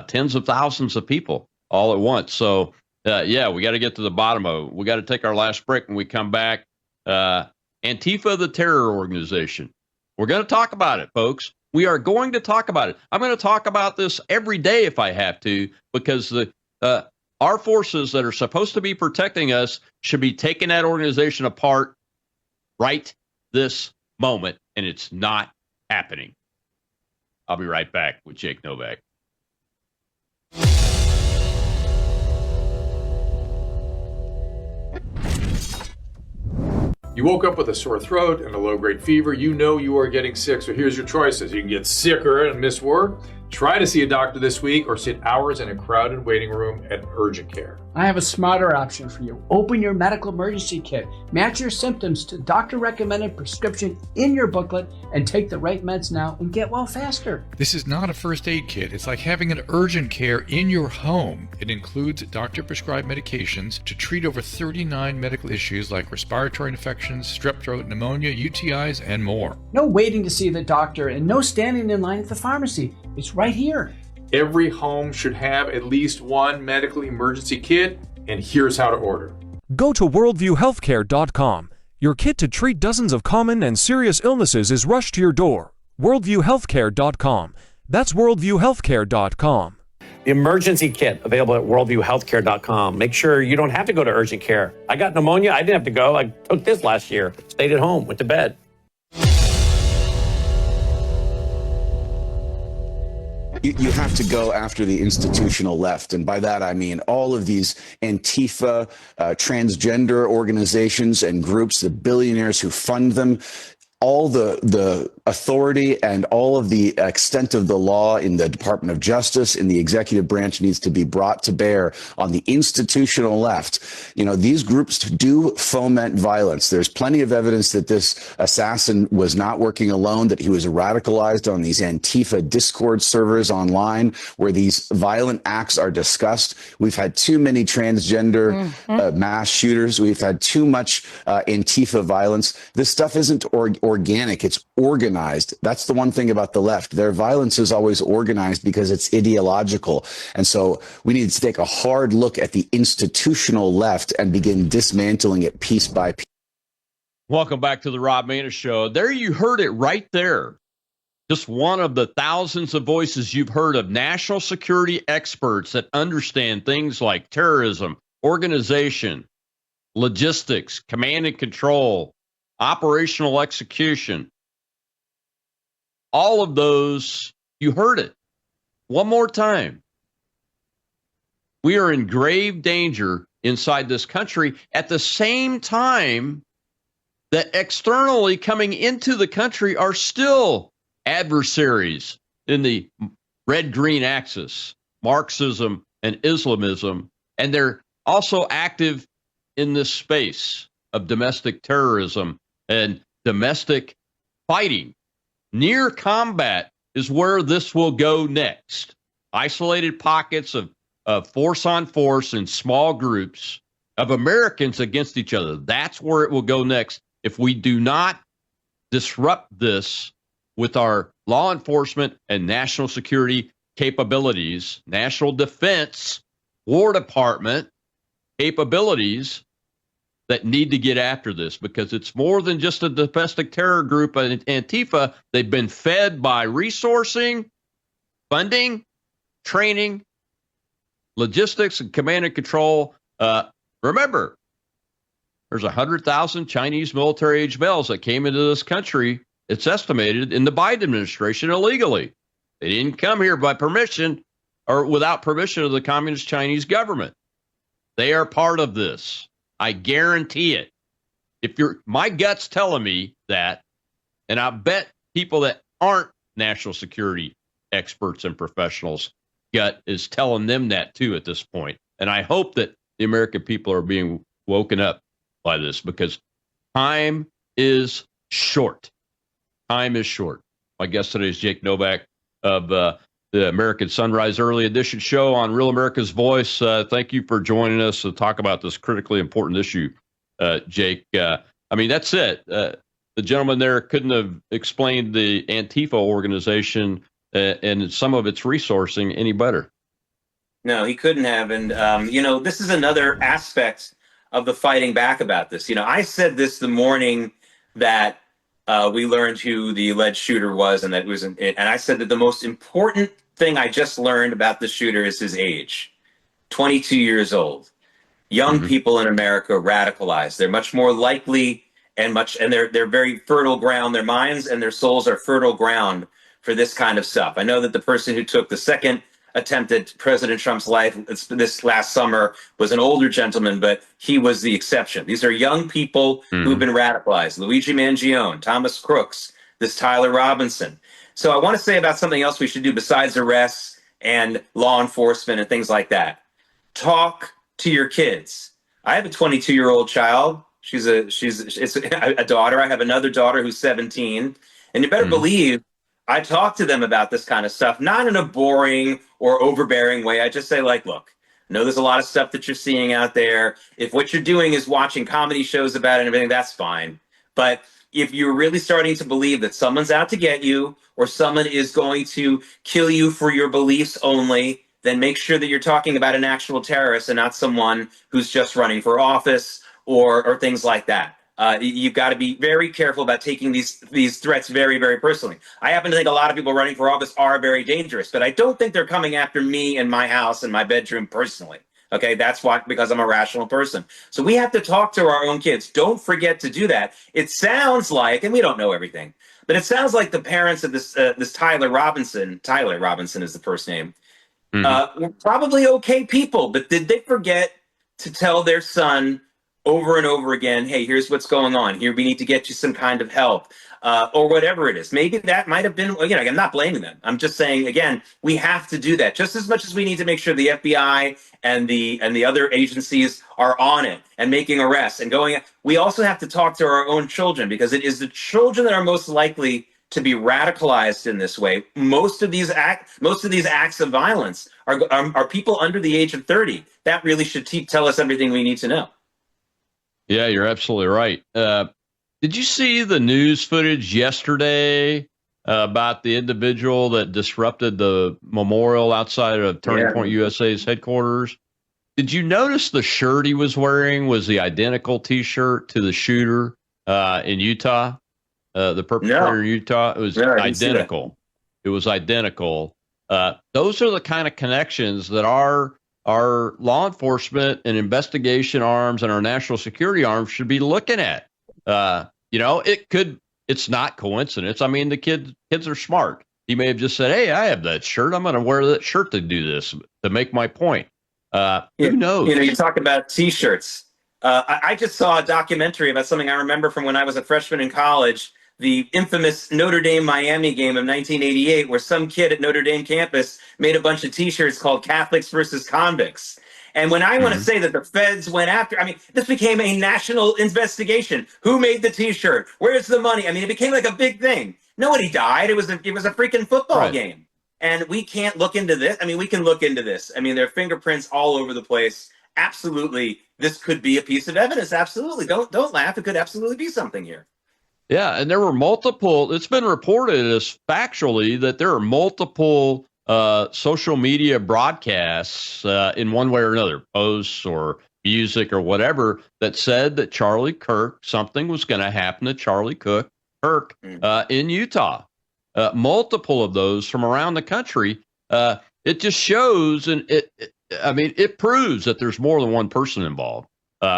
[SPEAKER 4] tens of thousands of people all at once. So, yeah, we got to get to the bottom of it. We got to take our last break when we come back. Antifa, the terror organization. We're going to talk about it, folks. We are going to talk about it. I'm going to talk about this every day if I have to, because our forces that are supposed to be protecting us should be taking that organization apart right this moment, and it's not happening. I'll be right back with Jake Novak.
[SPEAKER 10] You woke up with a sore throat and a low-grade fever. You know you are getting sick, so here's your choices. You can get sicker and miss work, try to see a doctor this week, or sit hours in a crowded waiting room at urgent care.
[SPEAKER 11] I have a smarter option for you. Open your medical emergency kit. Match your symptoms to doctor-recommended prescription in your booklet and take the right meds now and get well faster.
[SPEAKER 10] This is not a first aid kit. It's like having an urgent care in your home. It includes doctor-prescribed medications to treat over 39 medical issues like respiratory infections, strep throat, pneumonia, UTIs, and more.
[SPEAKER 11] No waiting to see the doctor and no standing in line at the pharmacy. It's right here.
[SPEAKER 10] Every home should have at least one medical emergency kit, and here's how to order.
[SPEAKER 12] Go to worldviewhealthcare.com. Your kit to treat dozens of common and serious illnesses is rushed to your door. worldviewhealthcare.com. That's worldviewhealthcare.com.
[SPEAKER 13] The emergency kit available at worldviewhealthcare.com. Make sure you don't have to go to urgent care. I got pneumonia. I didn't have to go. I took this last year. Stayed at home, went to bed.
[SPEAKER 14] You have to go after the institutional left. And by that, I mean all of these Antifa, transgender organizations and groups, the billionaires who fund them. All the authority and all of the extent of the law in the Department of Justice, in the executive branch, needs to be brought to bear on the institutional left. You know, these groups do foment violence. There's plenty of evidence that this assassin was not working alone, that he was radicalized on these Antifa Discord servers online where these violent acts are discussed. We've had too many transgender mass shooters. We've had too much Antifa violence. This stuff isn't organic, it's organized. That's the one thing about the left. Their violence is always organized because it's ideological. And so we need to take a hard look at the institutional left and begin dismantling it piece by piece.
[SPEAKER 4] Welcome back to the Rob Maness Show. There you heard it right there. Just one of the thousands of voices you've heard of national security experts that understand things like terrorism, organization, logistics, command and control, operational execution. All of those, you heard it. One more time. We are in grave danger inside this country at the same time that externally coming into the country are still adversaries in the red-green axis, Marxism and Islamism, and they're also active in this space of domestic terrorism and domestic fighting. Near combat is where this will go next. Isolated pockets of force on force in small groups of Americans against each other. That's where it will go next if we do not disrupt this with our law enforcement and national security capabilities, national defense, War Department capabilities that need to get after this, because it's more than just a domestic terror group. Antifa, they've been fed by resourcing, funding, training, logistics, and command and control. Remember, there's 100,000 Chinese military-age males that came into this country, it's estimated, in the Biden administration illegally. They didn't come here by permission or without permission of the Communist Chinese government. They are part of this. I guarantee it. My gut's telling me that, and I bet people that aren't national security experts and professionals gut is telling them that too at this point. And I hope that the American people are being woken up by this, because time is short. Time is short. My guest today is Jake Novak of the American Sunrise Early Edition show on Real America's Voice. Thank you for joining us to talk about this critically important issue, Jake. I mean, that's it. The gentleman there couldn't have explained the Antifa organization and some of its resourcing any better.
[SPEAKER 5] No, he couldn't have. And, this is another aspect of the fighting back about this. I said this the morning that we learned who the alleged shooter was, and that it was, and I said that the most important thing I just learned about the shooter is his age, 22 years old. Young people in America radicalized. They're much more likely and they're very fertile ground. Their minds and their souls are fertile ground for this kind of stuff. I know that the person who took the second attempt at President Trump's life this last summer was an older gentleman, but he was the exception. These are young people who've been radicalized. Luigi Mangione, Thomas Crooks, this Tyler Robinson. So I want to say about something else we should do besides arrests and law enforcement and things like that. Talk to your kids. I have a 22-year-old child. It's a daughter. I have another daughter who's 17. And you better believe I talk to them about this kind of stuff, not in a boring or overbearing way. I just say, like, look, I know there's a lot of stuff that you're seeing out there. If what you're doing is watching comedy shows about it and everything, that's fine. But if you're really starting to believe that someone's out to get you or someone is going to kill you for your beliefs only, then make sure that you're talking about an actual terrorist and not someone who's just running for office or things like that. You've got to be very careful about taking these threats very, very personally. I happen to think a lot of people running for office are very dangerous, but I don't think they're coming after me in my house and my bedroom personally. Okay, that's why, because I'm a rational person. So we have to talk to our own kids. Don't forget to do that. It sounds like, and we don't know everything, but it sounds like the parents of this Tyler Robinson is the first name, were probably okay people, but did they forget to tell their son over and over again, hey, here's what's going on. Here, we need to get you some kind of help, or whatever it is. Maybe that might have been, I'm not blaming them. I'm just saying, again, we have to do that just as much as we need to make sure the FBI and the other agencies are on it and making arrests and going. We also have to talk to our own children, because it is the children that are most likely to be radicalized in this way. Most of these acts of violence are people under the age of 30. That really should tell us everything we need to know.
[SPEAKER 4] Yeah, you're absolutely right. Did you see the news footage yesterday about the individual that disrupted the memorial outside of Turning Point USA's headquarters? Did you notice the shirt he was wearing was the identical T-shirt to the shooter in Utah, the perpetrator in Utah? It was identical. It was identical. Those are the kind of connections that our law enforcement and investigation arms and our national security arms should be looking at. It's not coincidence. I mean, the kids are smart. He may have just said, hey, I have that shirt. I'm going to wear that shirt to do this, to make my point. Who knows?
[SPEAKER 5] You talk about T-shirts. I just saw a documentary about something I remember from when I was a freshman in college, the infamous Notre Dame-Miami game of 1988, where some kid at Notre Dame campus made a bunch of T-shirts called Catholics versus Convicts. And when I want to say that the feds went after, this became a national investigation. Who made the T-shirt? Where's the money? It became like a big thing. Nobody died. It was a freaking football game. And we can't look into this. We can look into this. There are fingerprints all over the place. Absolutely, this could be a piece of evidence. Absolutely. Don't laugh. It could absolutely be something here.
[SPEAKER 4] Yeah, and there were multiple, it's been reported as factually that there are multiple social media broadcasts in one way or another, posts or music or whatever, that said that Charlie Kirk, something was going to happen to Charlie Kirk in Utah. Multiple of those from around the country. It just shows, and it proves that there's more than one person involved,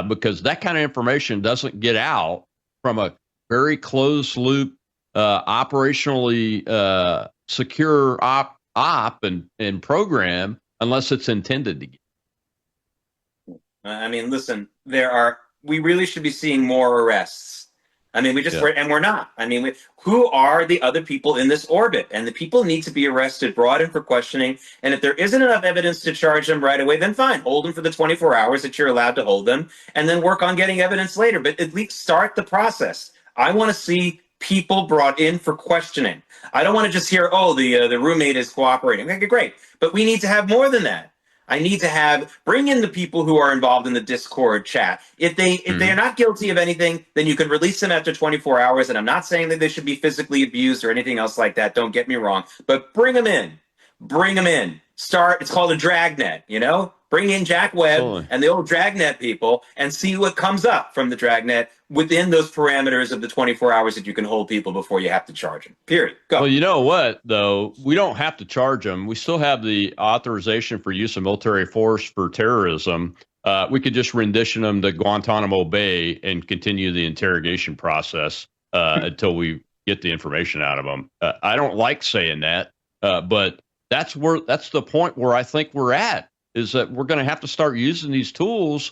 [SPEAKER 4] because that kind of information doesn't get out from a very closed loop, operationally secure op and program unless it's intended to get.
[SPEAKER 5] Listen, we really should be seeing more arrests. I mean, we're not. I mean, who are the other people in this orbit? And the people need to be arrested, brought in for questioning. And if there isn't enough evidence to charge them right away, then fine, hold them for the 24 hours that you're allowed to hold them, and then work on getting evidence later. But at least start the process. I want to see people brought in for questioning. I don't want to just hear, oh, the roommate is cooperating. Okay, great. But we need to have more than that. I need to bring in the people who are involved in the Discord chat. If they are not guilty of anything, then you can release them after 24 hours. And I'm not saying that they should be physically abused or anything else like that. Don't get me wrong. But bring them in. Bring them in. It's called a dragnet, you know? Bring in Jack Webb and the old dragnet people and see what comes up from the dragnet within those parameters of the 24 hours that you can hold people before you have to charge them. Period. Go.
[SPEAKER 4] Well, you know what, though? We don't have to charge them. We still have the authorization for use of military force for terrorism. We could just rendition them to Guantanamo Bay and continue the interrogation process until we get the information out of them. I don't like saying that, but that's the point where I think we're at, is that we're going to have to start using these tools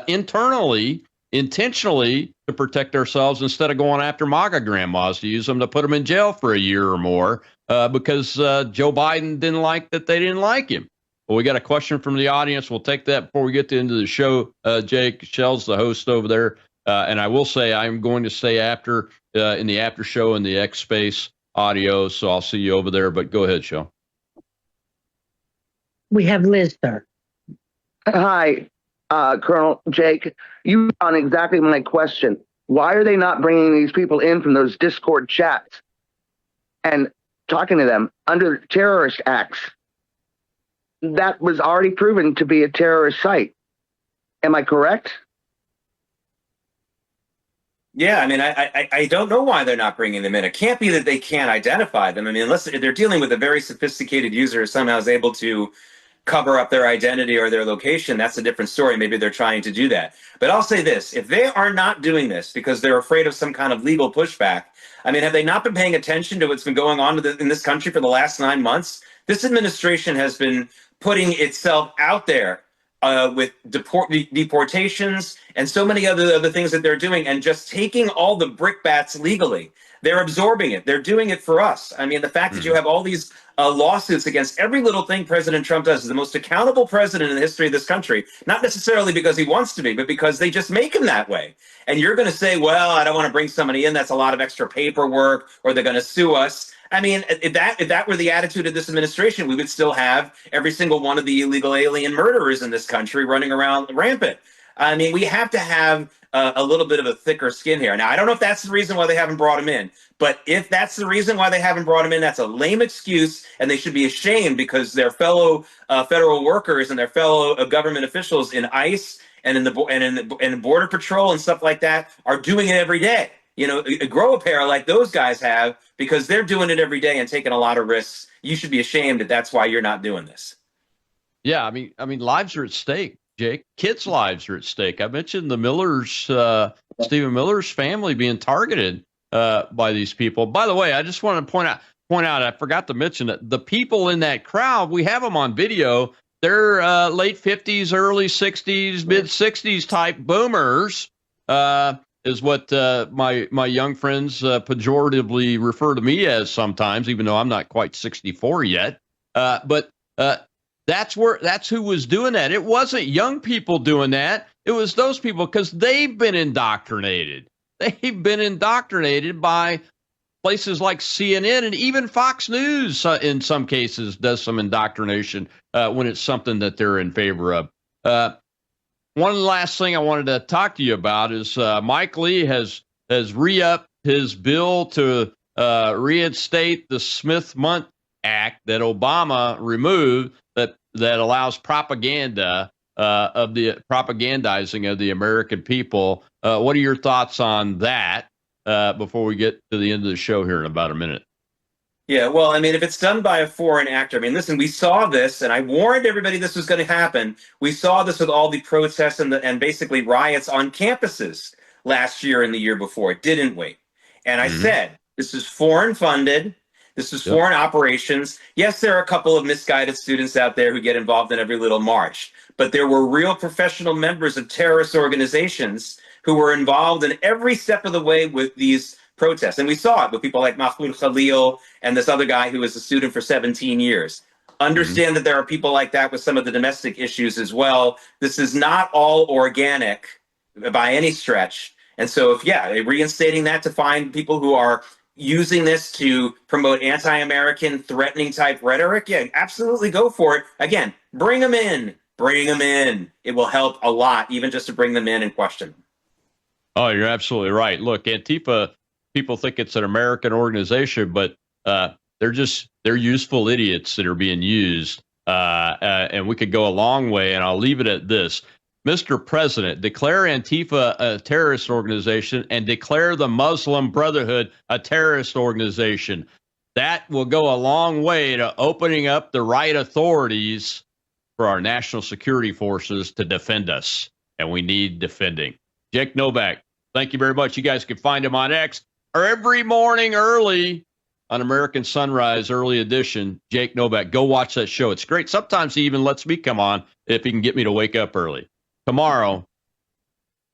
[SPEAKER 4] internally, intentionally, to protect ourselves instead of going after MAGA grandmas to use them to put them in jail for a year or more because Joe Biden didn't like him. Well, we got a question from the audience. We'll take that before we get to the end of the show. Jake, Shell's the host over there. And I will say I'm going to stay after in the after show in the X Space audio. So I'll see you over there. But go ahead, Shell.
[SPEAKER 15] We have Liz, sir.
[SPEAKER 16] Hi, Colonel Jake. You on exactly my question. Why are they not bringing these people in from those Discord chats and talking to them under terrorist acts? That was already proven to be a terrorist site. Am I correct?
[SPEAKER 5] Yeah, I mean, I don't know why they're not bringing them in. It can't be that they can't identify them. I mean, unless they're dealing with a very sophisticated user who somehow is able to cover up their identity or their location, that's a different story. Maybe they're trying to do that. But I'll say this, if they are not doing this because they're afraid of some kind of legal pushback, I mean, have they not been paying attention to what's been going on in this country for the last 9 months? This administration has been putting itself out there with deportations and so many other things that they're doing, and just taking all the brickbats legally. They're absorbing it. They're doing it for us. I mean, the fact that you have all these lawsuits against every little thing President Trump does, is the most accountable president in the history of this country, not necessarily because he wants to be, but because they just make him that way. And you're going to say, well, I don't want to bring somebody in. That's a lot of extra paperwork, or they're going to sue us. I mean, if that were the attitude of this administration, we would still have every single one of the illegal alien murderers in this country running around rampant. I mean, we have to have a little bit of a thicker skin here. Now, I don't know if that's the reason why they haven't brought him in, but if that's the reason why they haven't brought him in, that's a lame excuse, and they should be ashamed, because their fellow federal workers and their fellow government officials in ICE and in Border Patrol and stuff like that are doing it every day. You know, grow a pair like those guys have, because they're doing it every day and taking a lot of risks. You should be ashamed that that's why you're not doing this.
[SPEAKER 4] Yeah, I mean, lives are at stake, Jake. Kids' lives are at stake. I mentioned the Millers, Stephen Miller's family being targeted by these people. By the way, I just want to point out, I forgot to mention that the people in that crowd, we have them on video. They're late 50s, early 60s, mid 60s type boomers. Is what my young friends pejoratively refer to me as sometimes, even though I'm not quite 64 yet. But that's who was doing that. It wasn't young people doing that. It was those people, because they've been indoctrinated. They've been indoctrinated by places like CNN, and even Fox News in some cases does some indoctrination when it's something that they're in favor of. One last thing I wanted to talk to you about is Mike Lee has re-upped his bill to reinstate the Smith-Mundt Act that Obama removed, that allows propaganda of the propagandizing of the American people. What are your thoughts on that before we get to the end of the show here in about a minute?
[SPEAKER 5] Yeah, well, I mean, if it's done by a foreign actor, I mean, listen, we saw this, and I warned everybody this was going to happen. We saw this with all the protests and basically riots on campuses last year and the year before, didn't we? And I said, this is foreign funded. This is foreign operations. Yes, there are a couple of misguided students out there who get involved in every little march, but there were real professional members of terrorist organizations who were involved in every step of the way with these protests. And we saw it with people like Mahmoud Khalil and this other guy who was a student for 17 years. Understand that there are people like that with some of the domestic issues as well. This is not all organic by any stretch. And so reinstating that to find people who are using this to promote anti-American threatening type rhetoric, yeah, absolutely go for it. Again, bring them in. Bring them in. It will help a lot, even just to bring them in and question them.
[SPEAKER 4] Oh, you're absolutely right. Look, Antifa, people think it's an American organization, but they're useful idiots that are being used. And we could go a long way, and I'll leave it at this. Mr. President, declare Antifa a terrorist organization and declare the Muslim Brotherhood a terrorist organization. That will go a long way to opening up the right authorities for our national security forces to defend us. And we need defending. Jake Novak, thank you very much. You guys can find him on X or every morning early on American Sunrise Early Edition. Jake Novak, go watch that show. It's great. Sometimes he even lets me come on if he can get me to wake up early. Tomorrow,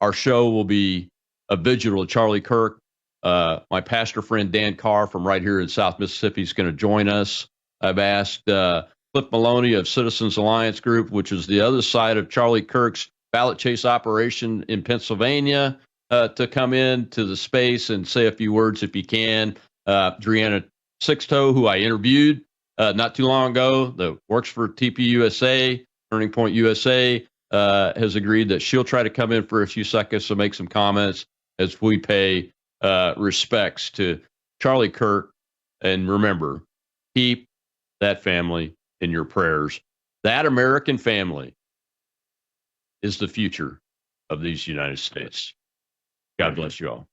[SPEAKER 4] our show will be a vigil to Charlie Kirk. My pastor friend Dan Carr from right here in South Mississippi is going to join us. I've asked Cliff Maloney of Citizens Alliance Group, which is the other side of Charlie Kirk's ballot chase operation in Pennsylvania, to come in to the space and say a few words if you can. Drianna Sixto, who I interviewed not too long ago, that works for TPUSA, Turning Point USA, has agreed that she'll try to come in for a few seconds to make some comments as we pay respects to Charlie Kirk. And remember, keep that family in your prayers. That American family is the future of these United States. God bless you all.